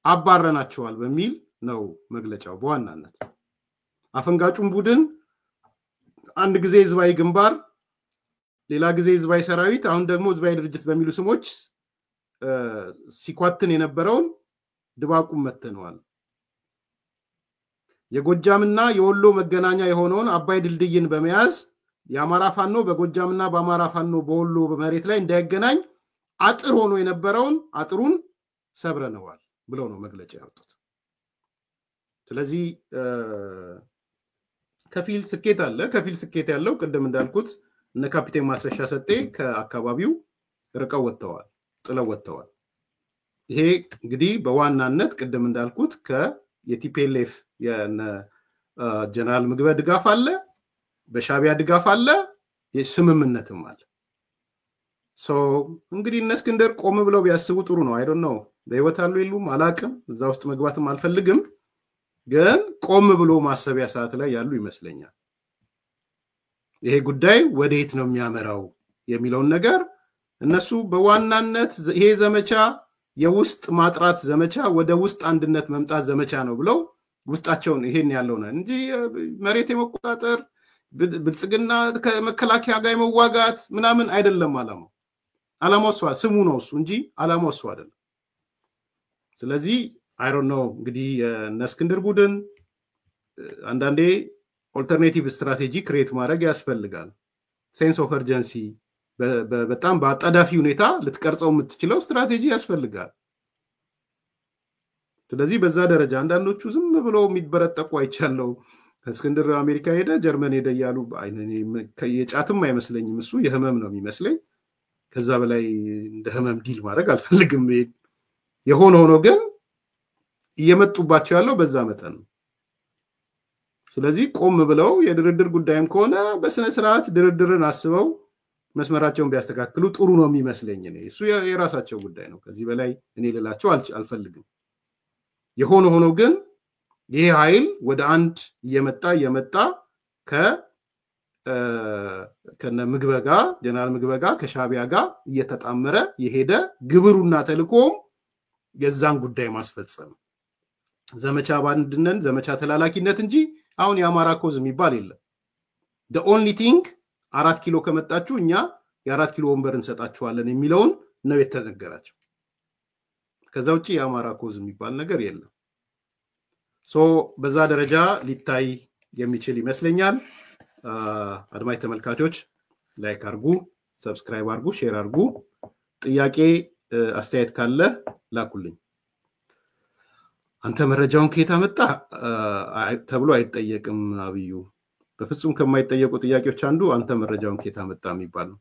አባረናቸዋል በሚል ነው መግለጫው በዋናነት አፈንጋጩን ቡድን አንድ ጊዜ ህዝባዊ ግንባር ሌላ ጊዜ ህዝባዊ ሰራዊት አሁን ደግሞ ህዝባዊ ድርጅት በሚሉ ስሞች ሲኳትን የነበረውን ድባቁን መተነዋል የጎጃምና የወሎ መገናኛ የሆነውን አባይ ድልድይን በመያዝ የአማራ ፋኖ በጎጃምና በአማራ ፋኖ በወሎ በመሬት ላይ እንዳይገናኝ አጥር ሆኖ የነበረውን አጥሩን ሰብረነዋል ብሎ ነው መግለጫ ያወጡት ስለዚህ ከፊል ስኬት አለ ከፊል ስኬት ያለው ቅድም እንዳልኩት እነ ካፒቴን ማስረሻ ሰጤ ከአካባቢው ርቀው ወጥተዋል ጥለው ወጥተዋል ይሄ እንግዲህ በዋናነት ቅድም እንዳልኩት የቲፒኤልኤፍ የነ ጀነራል ምግበ ድጋፍ አለ በሻቢያ ድጋፍ አለ የስምምነትም አለ ሶ እንግዲህ እነ እስክንድር ቆም ብለው ቢያስቡ ጥሩ ነው አይ ዶንት ኖ በህይወት አሉ የሉም አላቅም እዛ ውስጥ መግባትም አልፈልግም ግን ቆም ብሎ ማሰቢያ ሰዓት ላይ ያሉ ይመስለኛል ይሄ ጉዳይ ወዴት ነው የሚያመራው የሚለው ነገር እነሱ በዋናነት ይሄ ዘመቻ የውስጥ ማጥራት ዘመቻ ወደ ውስጥ አንድነት መምጣት ዘመቻ ነው ብለው ውስጣቸውን ይሄን ያለው ነው እንጂ መሬት የመቆጣጠር ብልጽግና ከመከላከያ ጋር መዋጋት ምናምን አይደለም አላማው ስሙ ነው እሱ እንጂ አላማው እሱ አይደለም ስለዚህ አይ ዶንት ኖ እንግዲህ እነ እስክንድር ቡድን አንዳንዴ ኦልተርኔቲቭ ስትራቴጂ ክሬት ማድረግ ያስፈልጋል ሴንስ ኦፍ አርጀንሲ በጣም በአጣዳፊ ሁኔታ ልትቀርጸው የምትችለው ስትራቴጂ ያስፈልጋል ስለዚህ በዛ ደረጃ አንዳንዶቹ ዝም ብሎ የሚበረጠቁ አይቻለው እስክንድር አሜሪካ ሄደ ጀርመን ሄደ ያሉ የጫትም አይመስለኝም እሱ የህመም ነው የሚመስለኝ ከዛ በላይ እንደ ህመም ዲል ማድረግ አልፈልግም የሆነ ሆኖ ግን እየመጡባቸው ያለው በዛ መጠን ነው ስለዚህ ቆም ብለው የድርድር ጉዳይም ከሆነ በስነ ስርዓት ድርድርን አስበው መስመራቸውን ቢያስተካክሉ ጥሩ ነው የሚመስለኝ እሱ የራሳቸው ጉዳይ ነው ከዚህ በላይ እኔ ልላቸው አልፈልግም የሆነ ሆኖ ግን ይሄ ኃይል ወደ አንድ እየመጣ ከነ ምግበጋ ጀነራል ምግበጋ ከሻቢያ ጋር እየተጣመረ የሄደ ግብሩና ተልቆም የዛን ጉዳይ ማስፈጸም ዘመቻ ባንድነን ዘመቻ ተላላኪነት እንጂ አሁን የአማራ ኮዝ የሚባል የለም the only thing 4 ኪሎ ከመጣችሁ እኛ የ4 ኪሎ ወንበር እንሰጣችኋለን የሚለውን ነው የተነገራቸው ከዛ ውጪ የአማራ ኮዝ የሚባል ነገር የለም ሶ በዛ ደረጃ ሊታይ የሚችል ይመስለኛል አድማጭ ተመልካቾች ላይክ አርጉ ሰብስክራይብ አርጉ ሼር አርጉ ጥያቄ አስተያየት ካለ ላኩልኝ አንተ መረጃውን ከየት አመጣ ተብሎ አይጠየቅም አብዩ በፍጹም ከማይጠየቁ ጥያቄዎች አንዱ አንተ መረጃውን ከየት አመጣ የሚባል ነው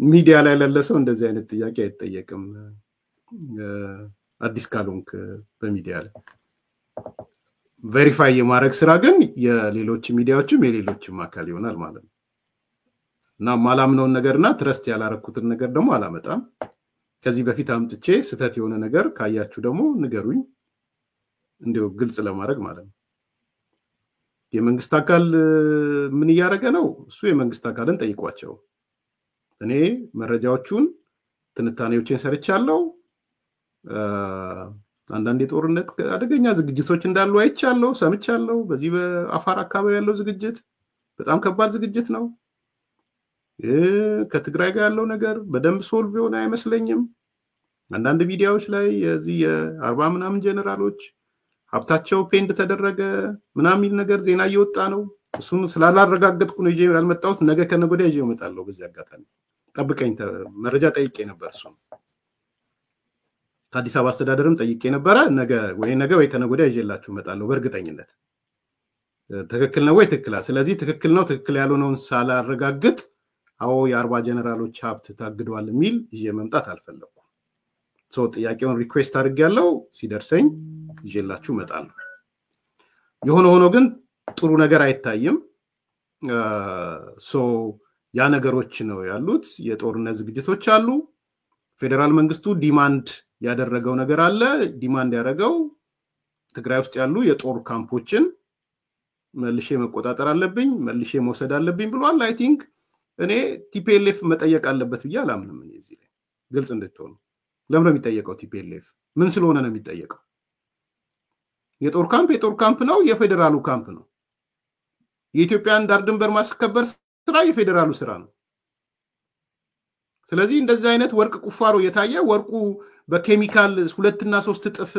ሚዲያ ላይ ለለሰው እንደዚህ አይነት ጥያቄ አይጠየቅም አዲስ ካልሆንክ በሚዲያ ላይ ቬሪፋይ የማድረግ ስራ ግን የሌሎች ሚዲያዎችም የሌሎችም አካል ይሆናል ማለት ነው እና ማላምነውን ነገርና ትረስት ያላረኩትን ነገር ደግሞ አላመጣም ከዚህ በፊት አምጥቼ ስተት የሆነ ነገር ካያችሁ ደግሞ ንገሩኝ እንዴው ግልጽ ለማድረግ ማለት ነው የመንግስት አካል ምን ያያረገ ነው እሱ የመንግስት አካልን ጠይቋቸው እኔ መረጃዎቹን ትንታኔዎችን ሰርቻለሁ አንዳንድ የጦርነት አደገኛ ዝግጅቶች እንዳሉ አይቻለሁ ሰምቻለሁ በዚህ በአፋር አካባቢ ያለው ዝግጅት በጣም ከባድ ዝግጅት ነው ከትግራይ ጋር ያለው ነገር በደንብ ሶልቭ ሆነ አይመስለኝም አንዳንድ ቪዲዮዎች ላይ የዚህ የ40 ምናምን ጀነራሎች ሀብታቸው ፔንድ ተደረገ ምናምን ነገር ዜና እየወጣ ነው እሱን ስላላረጋገጥኩ ነው ይዤ ያልመጣሁት ነገ ከነገ ወዲያ ይዤ እመጣለሁ በዚህ አጋጣሚ ጠብቀኝ መረጃ ጠይቄ ነበር እሱ ከአዲስ አበባ አስተዳደርም ጠይቄ ነበር ነገ ወይ ከነገ ወዲያ ይዤላችሁ እመጣለሁ በእርግጠኝነት ትክክል ነው ወይ ትክክል ስለዚህ ትክክል ነው ትክክል ያልሆነውን ሳላረጋግጥ አዎ የ40 ጀነራሎች ሀብት ታግደዋል የሚል ይዤ መምጣት አልፈለኩም ሶ ጥያቄውን ሪኩዌስት አድርጌያለሁ ሲደርሰኝ ይዤላችሁ እመጣለሁ የሆነ ሆኖ ግን ጥሩ ነገር አይታይም ሶ ያ ነገሮች ነው ያሉት የጦርነት ዝግጅቶች አሉ ፌደራል መንግስቱ ዲማንድ ያደረገው ነገር አለ ዲማንድ ያደረገው ትግራይ ውስጥ ያሉ የጦር ካምፖችን መልሼ መቆጣጠር አለብኝ መልሼ መውሰድ አለብኝ ብሏል አይ ቲንክ እኔ ቲፒኤልኤፍ መጠየቅ አለበት ብዬ አላምንም እዚህ ላይ ግልጽ እንድትሆኑ ለምን ነው የሚጠየቀው ቲፒኤልኤፍ ምን ስለሆነ ነው የሚጠየቀው የጦር ካምፕ ነው የፌደራሉ ካምፕ ነው የኢትዮጵያን ዳር ድንበር ማስከበር ስራ የፌደራሉ ስራ ነው ስለዚህ እንደዚህ አይነት ወርቅ ቁፋሮ የታየ ወርቁ በኬሚካል 2 እና 3 እጥፍ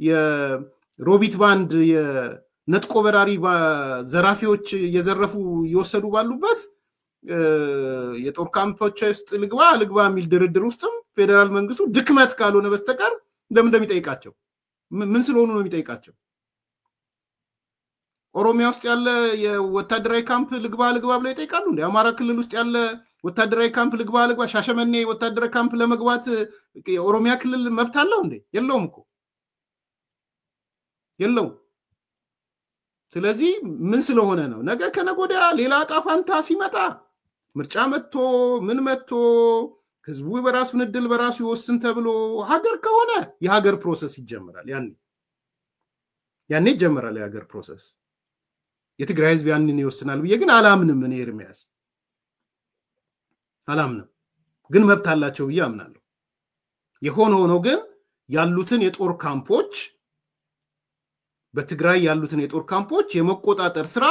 የሮቢት ባንድ የነጥቆ በራሪ ዘራፊዎች የዘረፉ ይወሰዱ ባሉበት የጦር ካምፖች ውስጥ ልግባ የሚል ድርድር ውስጥም ፌደራል መንግስቱ ድክመት ካልሆነ በስተቀር ለምን እንደሚጠይቃቸው ምን ስለሆኑ ነው የሚጠይቃቸው ኦሮሚያ ውስጥ ያለ የወታደራዊ ካምፕ ልግባ ብለው ይጠይቃሉ እንዴ አማራ ክልል ውስጥ ያለ ወታደራዊ ካምፕ ልግባ ሻሸመኔ ወታደራዊ ካምፕ ለመግባት የኦሮሚያ ክልል መብት አለው እንዴ የለውም እኮ የለውም ስለዚህ ምን ስለሆነ ነው ነገ ከነጎዳ ሌላ ጣፋንታ ሲመጣ ምርጫ መጥቶ ምን መጥቶ ህዝቡ በራሱን እድል በራሱ ይወስን ተብሎ ሀገር ከሆነ የሀገር ፕሮሰስ ይጀምራል ያኔ ይጀምራል የሀገር ፕሮሰስ የትግራይ ህዝብ ያንን ይወስናል ብዬ ግን አላምንም እኔ ኤርሚያስ አላምንም ግን መብት አላቸው ብዬ አምናለሁ የሆነ ሆኖ ግን ያሉትን የጦር ካምፖች በትግራይ ያሉትን የጦር ካምፖች የመቆጣጠር ስራ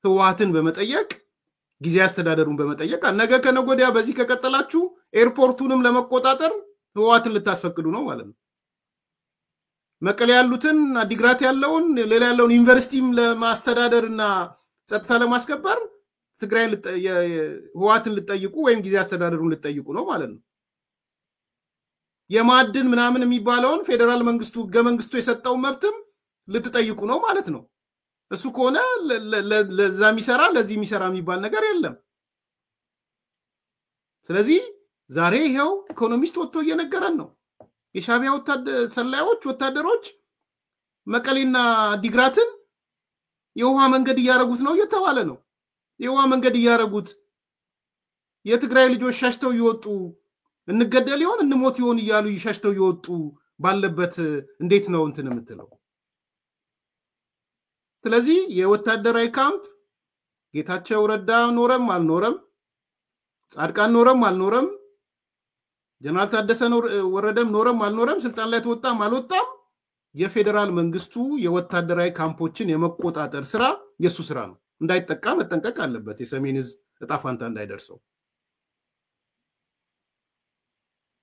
ህዋትን በመጠየቅ ጊዜ አስተዳደሩን በመጠየቅ ነገ ከነጎዲያ በዚህ ከቀጠላችሁ ኤርፖርቱንም ለመቆጣጠር ህዋትን ልታስፈቅዱ ነው ማለት ነው መቀሌ ያሉትን አዲግራት ያለውን ሌላ ያለውን ዩኒቨርሲቲም ለማስተዳደርና ጸጥታ ለማስከበር ትግራይ ህዋትን ልጠይቁ ወይም ጊዜ አስተዳደሩን ልጠይቁ ነው ማለት ነው የማዕድን ምናምን የሚባለውን ፌደራል መንግስቱ ህገ መንግስቱ የሰጠው መብትም ልትጠይቁ ነው ማለት ነው እሱ ከሆነ ለዛ የሚሰራ ለዚህ የሚሰራ የሚባል ነገር የለም። ስለዚህ ዛሬ ይሄው ኢኮኖሚስት ወጥቶ እየነገረን ነው። የሻቢያ ሰላዮች ወታደሮች መቀሌና ዲግራትን የውሃ መንገድ እያረጉት ነው እየተባለ ነው። የውሃ መንገድ እያረጉት የትግራይ ልጆች ሻሽተው ይወጡ እንገደል ይሆን እንሞት ይሆን እያሉ ይሻሽተው ይወጡ ባለበት እንዴት ነው እንትን የምትለው? ስለዚህ የወታደራዊ ካምፕ ጌታቸው ረዳ ኖረም አልኖረም፣ ጻድቃን ኖረም አልኖረም፣ ጀነራል ታደሰ ወረደም ኖረም አልኖረም፣ ስልጣን ላይ ተወጣም አልወጣም የፌደራል መንግስቱ የወታደራዊ ካምፖችን የመቆጣጠር ስራ የሱ ስራ ነው። እንዳይጠቃ መጠንቀቅ አለበት። የሰሜን ዕዝ እጣ ፋንታ እንዳይደርሰው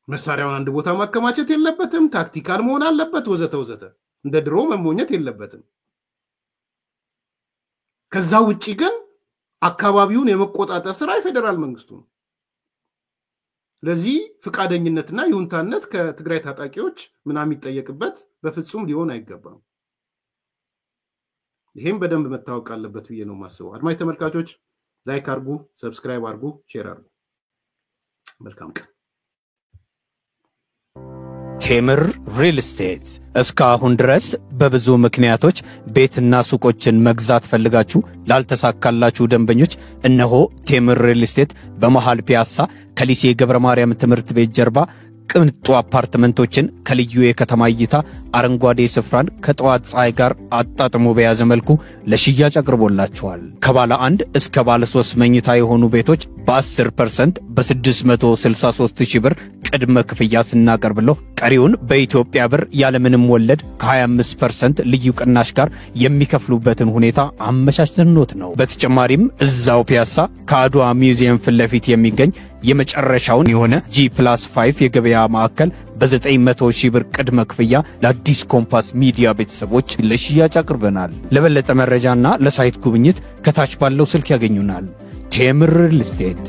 መሳሪያውን አንድ ቦታ ማከማቸት የለበትም። ታክቲካል መሆን አለበት ወዘተ ወዘተ። እንደ ድሮ መሞኘት የለበትም። ከዛ ውጪ ግን አካባቢውን የመቆጣጠር ስራ የፌደራል መንግስቱ ነው። ለዚህ ፍቃደኝነትና ይሁንታነት ከትግራይ ታጣቂዎች ምናምን ይጠየቅበት በፍጹም ሊሆን አይገባም። ይሄም በደንብ መታወቅ አለበት ብዬ ነው ማስበው። አድማጭ ተመልካቾች ላይክ አርጉ፣ ሰብስክራይብ አርጉ፣ ሼር አርጉ። መልካም ቀን። ቴምር ሪል ስቴት እስካሁን ድረስ በብዙ ምክንያቶች ቤትና ሱቆችን መግዛት ፈልጋችሁ ላልተሳካላችሁ ደንበኞች እነሆ ቴምር ሪል ስቴት በመሃል ፒያሳ ከሊሴ ገብረ ማርያም ትምህርት ቤት ጀርባ ቅንጡ አፓርትመንቶችን ከልዩ የከተማ እይታ አረንጓዴ ስፍራን ከጠዋት ፀሐይ ጋር አጣጥሞ በያዘ መልኩ ለሽያጭ አቅርቦላችኋል። ከባለ 1 እስከ ባለ 3 መኝታ የሆኑ ቤቶች በ10% በ663,000 ብር ቅድመ ክፍያ ስናቀርብለው ቀሪውን በኢትዮጵያ ብር ያለምንም ወለድ ከ25% ልዩ ቅናሽ ጋር የሚከፍሉበትን ሁኔታ አመቻችተንዎት ነው። በተጨማሪም እዛው ፒያሳ ከአድዋ ሚውዚየም ፊት ለፊት የሚገኝ የመጨረሻውን የሆነ G+5 የገበያ ማዕከል በ900,000 ብር ቅድመ ክፍያ ለአዲስ ኮምፓስ ሚዲያ ቤተሰቦች ለሽያጭ አቅርበናል። ለበለጠ መረጃና ለሳይት ጉብኝት ከታች ባለው ስልክ ያገኙናል። ቴምር ሪል ስቴት